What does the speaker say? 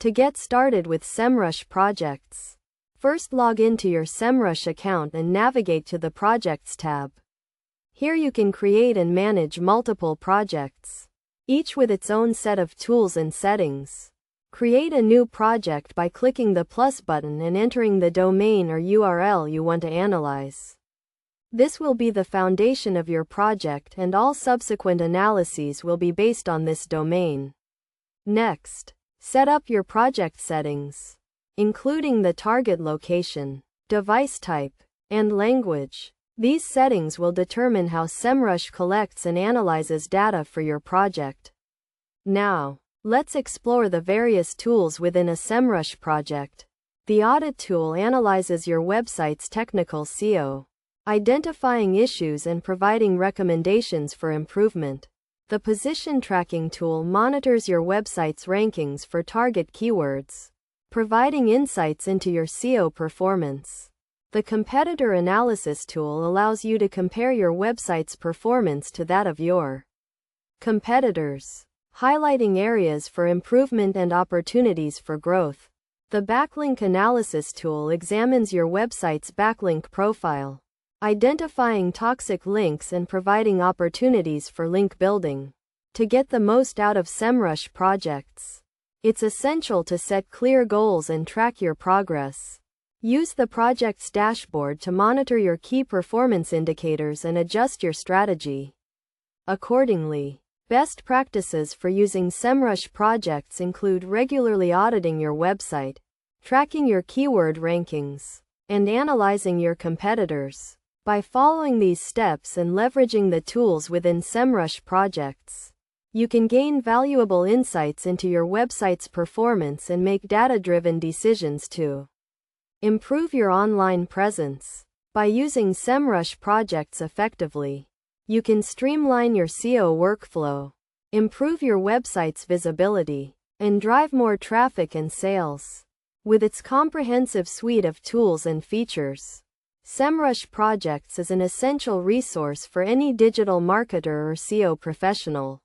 To get started with Semrush projects, first log into your Semrush account and navigate to the Projects tab. Here you can create and manage multiple projects, each with its own set of tools and settings. Create a new project by clicking the plus button and entering the domain or URL you want to analyze. This will be the foundation of your project, and all subsequent analyses will be based on this domain. Next, set up your project settings, including the target location, device type, and language. These settings will determine how Semrush collects and analyzes data for your project. Now, let's explore the various tools within a Semrush project. The Audit tool analyzes your website's technical SEO, identifying issues and providing recommendations for improvement. The Position Tracking tool monitors your website's rankings for target keywords, providing insights into your SEO performance. The Competitor Analysis tool allows you to compare your website's performance to that of your competitors, highlighting areas for improvement and opportunities for growth. The Backlink Analysis tool examines your website's backlink profile, identifying toxic links and providing opportunities for link building. To get the most out of Semrush projects, it's essential to set clear goals and track your progress. Use the project's dashboard to monitor your key performance indicators and adjust your strategy accordingly. Best practices for using Semrush projects include regularly auditing your website, tracking your keyword rankings, and analyzing your competitors. By following these steps and leveraging the tools within Semrush projects, you can gain valuable insights into your website's performance and make data-driven decisions to improve your online presence. By using Semrush projects effectively, you can streamline your SEO workflow, improve your website's visibility, and drive more traffic and sales. With its comprehensive suite of tools and features, Semrush Projects is an essential resource for any digital marketer or SEO professional.